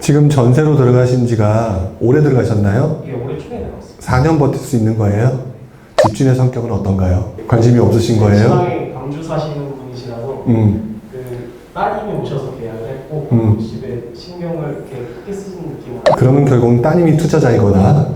지금 전세로 들어가신 지가 오래 들어가셨나요? 이게 올해 초에 나왔어요. 4년 버틸 수 있는 거예요? 집주인의 성격은 어떤가요? 관심이 없으신 거예요? 지방에 광주 사시는 분이시라서 그 따님이 오셔서 계약을 했고 집에 신경을 이렇게 크게 쓰는 느낌으로. 그러면 결국은 따님이 투자자이거나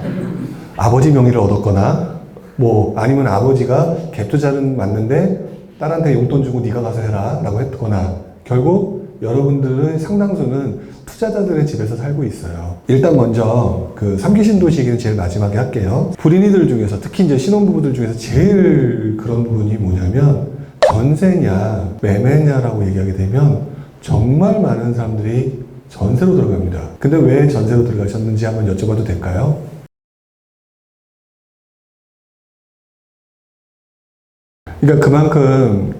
아버지 명의를 얻었거나 뭐 아니면 아버지가 갭 투자는 맞는데 딸한테 용돈 주고 네가 가서 해라 라고 했거나 결국 여러분들은 상당수는 투자자들의 집에서 살고 있어요. 일단 먼저 그 3기 신도시 얘기는 제일 마지막에 할게요. 불인이들 중에서 특히 이제 신혼부부들 중에서 제일 그런 부분이 뭐냐면 전세냐 매매냐라고 얘기하게 되면 정말 많은 사람들이 전세로 들어갑니다. 근데 왜 전세로 들어가셨는지 한번 여쭤봐도 될까요? 그러니까 그만큼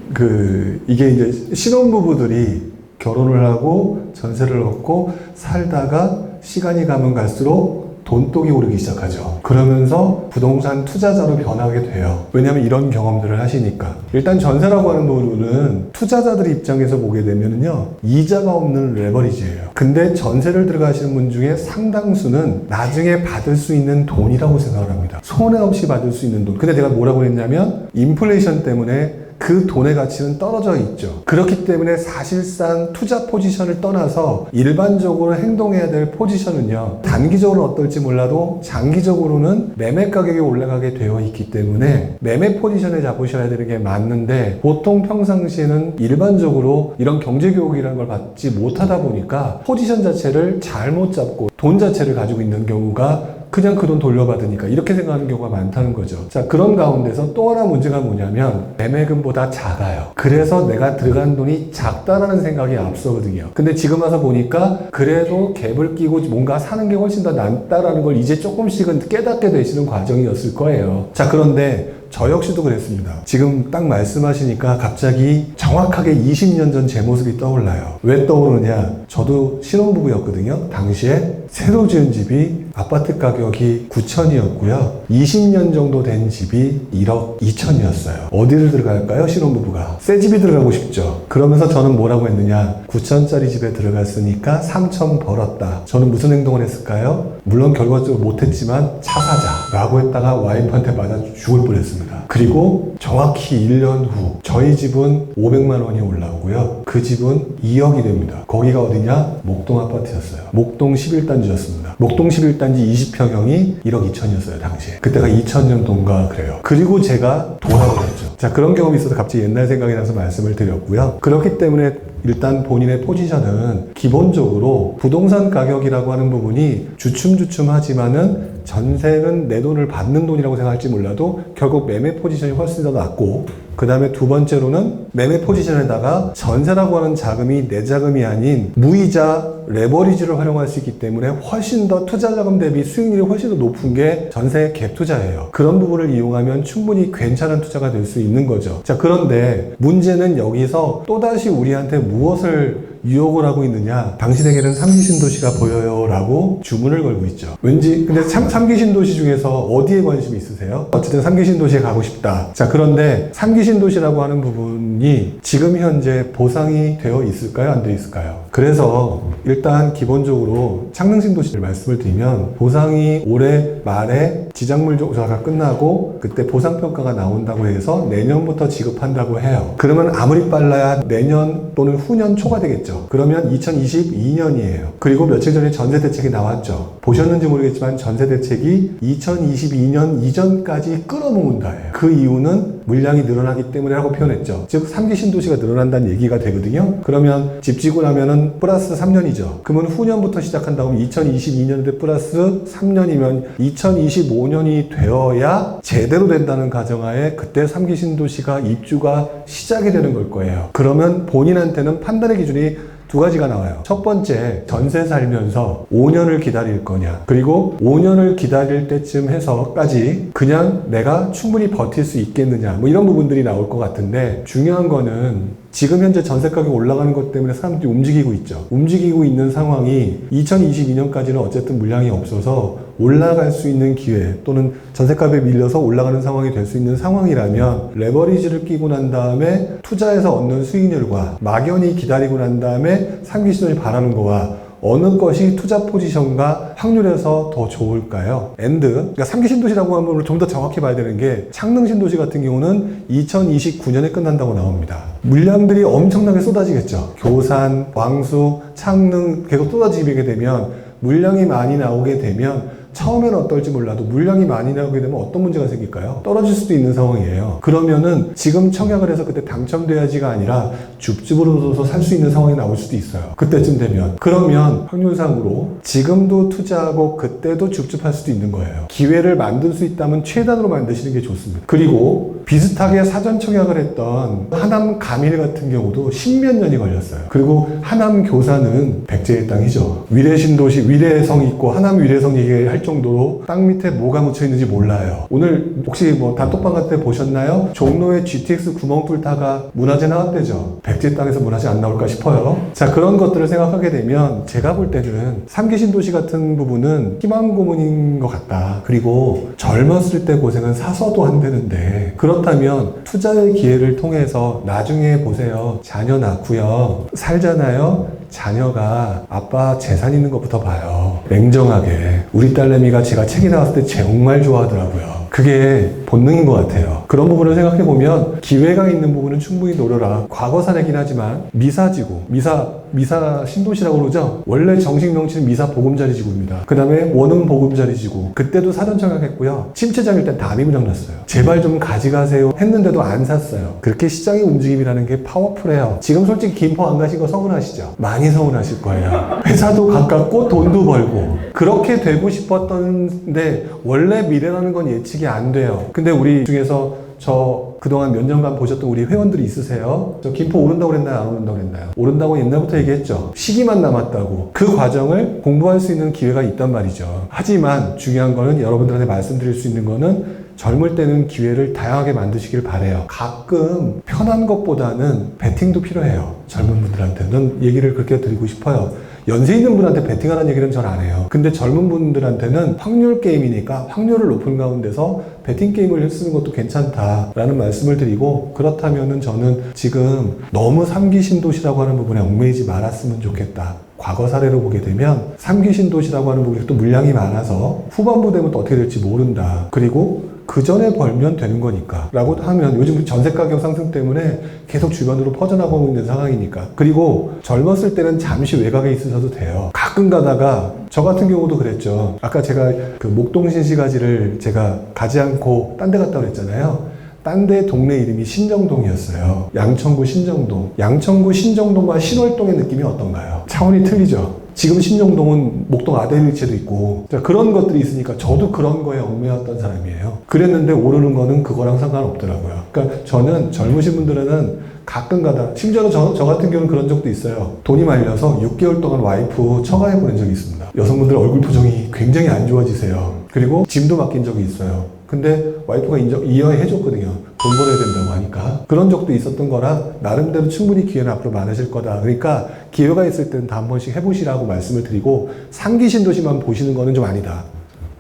이게 이제 신혼부부들이 결혼을 하고 전세를 얻고 살다가 시간이 가면 갈수록 돈독이 오르기 시작하죠. 그러면서 부동산 투자자로 변하게 돼요. 왜냐하면 이런 경험들을 하시니까. 일단 전세라고 하는 부분은 투자자들 입장에서 보게 되면요, 이자가 없는 레버리지예요. 근데 전세를 들어가시는 분 중에 상당수는 나중에 받을 수 있는 돈이라고 생각을 합니다. 손해 없이 받을 수 있는 돈. 근데 제가 뭐라고 했냐면 인플레이션 때문에 그 돈의 가치는 떨어져 있죠. 그렇기 때문에 사실상 투자 포지션을 떠나서 일반적으로 행동해야 될 포지션은요, 단기적으로는 어떨지 몰라도 장기적으로는 매매 가격이 올라가게 되어 있기 때문에 매매 포지션에 잡으셔야 되는 게 맞는데 보통 평상시에는 일반적으로 이런 경제교육이라는 걸 받지 못하다 보니까 포지션 자체를 잘못 잡고 돈 자체를 가지고 있는 경우가 그냥 그 돈 돌려받으니까 이렇게 생각하는 경우가 많다는 거죠. 자, 그런 가운데서 또 하나 문제가 뭐냐면 매매금보다 작아요. 그래서 내가 들어간 돈이 작다라는 생각이 앞서거든요. 근데 지금 와서 보니까 그래도 갭을 끼고 뭔가 사는 게 훨씬 더 낫다라는 걸 이제 조금씩은 깨닫게 되시는 과정이었을 거예요. 자, 그런데 저 역시도 그랬습니다. 지금 딱 말씀하시니까 갑자기 정확하게 20년 전 제 모습이 떠올라요. 왜 떠오르냐? 저도 신혼부부였거든요. 당시에 새로 지은 집이 아파트 가격이 9천이었고요. 20년 정도 된 집이 1억 2천이었어요. 어디를 들어갈까요? 신혼부부가. 새 집이 들어가고 싶죠. 그러면서 저는 뭐라고 했느냐? 9천짜리 집에 들어갔으니까 3천 벌었다. 저는 무슨 행동을 했을까요? 물론 결과적으로 못했지만 차 사자 라고 했다가 와이프한테 맞아 죽을 뻔했습니다. 그리고 정확히 1년 후 저희 집은 500만 원이 올라오고요. 그 집은 2억이 됩니다. 거기가 어디냐? 목동 아파트였어요. 목동 11단지였습니다. 목동 11단지 20평형이 1억 2천이었어요, 당시에. 그때가 2000년도인가 그래요. 그리고 제가 돌아버렸죠. 자, 그런 경험이 있어서 갑자기 옛날 생각이 나서 말씀을 드렸고요. 그렇기 때문에 일단 본인의 포지션은 기본적으로 부동산 가격이라고 하는 부분이 주춤주춤하지만은 전세는 내 돈을 받는 돈이라고 생각할지 몰라도 결국 매매 포지션이 훨씬 더 낫고, 그 다음에 두 번째로는 매매 포지션에다가 전세라고 하는 자금이 내 자금이 아닌 무이자 레버리지를 활용할 수 있기 때문에 훨씬 더 투자 자금 대비 수익률이 훨씬 더 높은 게 전세 갭 투자예요. 그런 부분을 이용하면 충분히 괜찮은 투자가 될 수 있는 거죠. 자, 그런데 문제는 여기서 또다시 우리한테 무엇을 유혹을 하고 있느냐? 당신에게는 3기 신도시가 보여요 라고 주문을 걸고 있죠. 왠지 근데 3기 신도시 중에서 어디에 관심이 있으세요? 어쨌든 3기 신도시에 가고 싶다. 자, 그런데 3기 신도시라고 하는 부분이 지금 현재 보상이 되어 있을까요? 안 되어 있을까요? 그래서 일단 기본적으로 창릉 신도시를 말씀을 드리면 보상이 올해 말에 지작물 조사가 끝나고 그때 보상평가가 나온다고 해서 내년부터 지급한다고 해요. 그러면 아무리 빨라야 내년 또는 후년 초가 되겠죠. 그러면 2022년이에요. 그리고 며칠 전에 전세대책이 나왔죠. 보셨는지 모르겠지만 전세대책이 2022년 이전까지 끌어모은다예요. 그 이유는 물량이 늘어나기 때문에 라고 표현했죠. 즉 3기 신도시가 늘어난다는 얘기가 되거든요. 그러면 집 지고 나면은 플러스 3년이죠. 그러면 후년부터 시작한다고 하면 2022년에 플러스 3년이면 2025년이 되어야 제대로 된다는 가정하에 그때 3기 신도시가 입주가 시작이 되는 걸 거예요. 그러면 본인한테는 판단의 기준이 두 가지가 나와요. 첫 번째, 전세 살면서 5년을 기다릴 거냐, 그리고 5년을 기다릴 때쯤 해서까지 그냥 내가 충분히 버틸 수 있겠느냐, 뭐 이런 부분들이 나올 것 같은데, 중요한 거는 지금 현재 전세 가격이 올라가는 것 때문에 사람들이 움직이고 있죠. 움직이고 있는 상황이 2022년까지는 어쨌든 물량이 없어서 올라갈 수 있는 기회, 또는 전세값에 밀려서 올라가는 상황이 될 수 있는 상황이라면 레버리지를 끼고 난 다음에 투자해서 얻는 수익률과 막연히 기다리고 난 다음에 3기 신도시 바라는 거와 어느 것이 투자 포지션과 확률에서 더 좋을까요? 그러니까 3기 신도시라고 하면 좀 더 정확히 봐야 되는 게 창릉 신도시 같은 경우는 2029년에 끝난다고 나옵니다. 물량들이 엄청나게 쏟아지겠죠. 교산, 왕수, 창릉 계속 쏟아지게 되면 물량이 많이 나오게 되면 처음에는 어떨지 몰라도 물량이 많이 나오게 되면 어떤 문제가 생길까요? 떨어질 수도 있는 상황이에요. 그러면은 지금 청약을 해서 그때 당첨돼야지가 아니라 줍줍으로 둬서 살 수 있는 상황이 나올 수도 있어요. 그때쯤 되면. 그러면 확률상으로 지금도 투자하고 그때도 줍줍할 수도 있는 거예요. 기회를 만들 수 있다면 최단으로 만드시는 게 좋습니다. 그리고 비슷하게 사전 청약을 했던 하남 가밀 같은 경우도 10몇 년이 걸렸어요. 그리고 하남 교사는 백제의 땅이죠. 위례신도시 위례성 있고 하남 위례성 얘기할 정도로 땅 밑에 뭐가 묻혀 있는지 몰라요. 오늘 혹시 뭐 단톡방 같은 데 보셨나요? 종로에 GTX 구멍 뚫다가 문화재 나왔대죠. 백제 땅에서 문화재 안 나올까 싶어요. 자, 그런 것들을 생각하게 되면 제가 볼 때는 3기 신도시 같은 부분은 희망 고문인 것 같다. 그리고 젊었을 때 고생은 사서도 안 되는데 그렇다면 투자의 기회를 통해서 나중에 보세요. 자녀 낳고요. 살잖아요. 자녀가 아빠 재산 있는 것부터 봐요. 냉정하게. 우리 딸내미가 제가 책이 나왔을 때 정말 좋아하더라고요. 그게 본능인 것 같아요. 그런 부분을 생각해보면 기회가 있는 부분은 충분히 노려라. 과거 사례긴 하지만 미사지구, 미사 신도시라고 그러죠? 원래 정식 명칭은 미사 보금자리지구입니다. 그 다음에 원흥 보금자리지구. 그때도 사전 청약했고요. 침체장일 땐 담이 부장났어요. 제발 좀 가져가세요 했는데도 안 샀어요. 그렇게 시장의 움직임이라는 게 파워풀해요. 지금 솔직히 김포 안 가신 거 서운하시죠? 많이 서운하실 거예요. 회사도 가깝고 돈도 벌고 그렇게 되고 싶었던데 원래 미래라는 건 예측이 안 돼요. 근데 우리 중에서 저 그동안 몇 년간 보셨던 우리 회원들이 있으세요? 저 김포 오른다고 그랬나요? 안 오른다고 그랬나요? 오른다고 옛날부터 얘기했죠. 시기만 남았다고. 그 과정을 공부할 수 있는 기회가 있단 말이죠. 하지만 중요한 거는 여러분들한테 말씀드릴 수 있는 거는 젊을 때는 기회를 다양하게 만드시길 바래요. 가끔 편한 것보다는 베팅도 필요해요. 젊은 분들한테는 얘기를 그렇게 드리고 싶어요. 연세 있는 분한테 베팅하라는 얘기는 전 안 해요. 근데 젊은 분들한테는 확률 게임이니까 확률을 높은 가운데서 베팅 게임을 쓰는 것도 괜찮다라는 말씀을 드리고, 그렇다면은 저는 지금 너무 3기 신도시라고 하는 부분에 얽매이지 말았으면 좋겠다. 과거 사례로 보게 되면 3기 신도시라고 하는 부분이 또 물량이 많아서 후반부 되면 또 어떻게 될지 모른다. 그리고 그 전에 벌면 되는 거니까 라고 하면 요즘 전세 가격 상승 때문에 계속 주변으로 퍼져나가고 있는 상황이니까. 그리고 젊었을 때는 잠시 외곽에 있으셔도 돼요. 가끔 가다가 저 같은 경우도 그랬죠. 아까 제가 그 목동신시가지를 제가 가지 않고 딴 데 갔다 그랬잖아요. 딴 데 동네 이름이 신정동이었어요. 양천구 신정동. 양천구 신정동과 신월동의 느낌이 어떤가요? 차원이 틀리죠. 지금 신정동은 목동 아데일리체도 있고, 그런 것들이 있으니까 저도 그런 거에 얽매였던 사람이에요. 그랬는데 오르는 거는 그거랑 상관없더라고요. 그러니까 저는 젊으신 분들은 가끔 가다, 심지어 저 같은 경우는 그런 적도 있어요. 돈이 말려서 6개월 동안 와이프 처가해 보낸 적이 있습니다. 여성분들 얼굴 표정이 굉장히 안 좋아지세요. 그리고 짐도 맡긴 적이 있어요. 근데 와이프가 이해해줬거든요. 돈 벌어야 된다고 하니까. 그런 적도 있었던 거라 나름대로 충분히 기회는 앞으로 많으실 거다. 그러니까 기회가 있을 때는 다 한 번씩 해보시라고 말씀을 드리고, 3기 신도시만 보시는 거는 좀 아니다.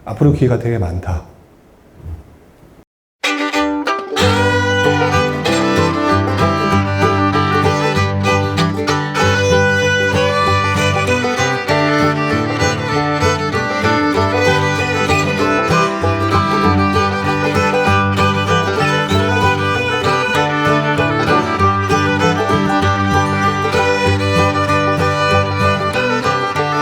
앞으로 기회가 되게 많다.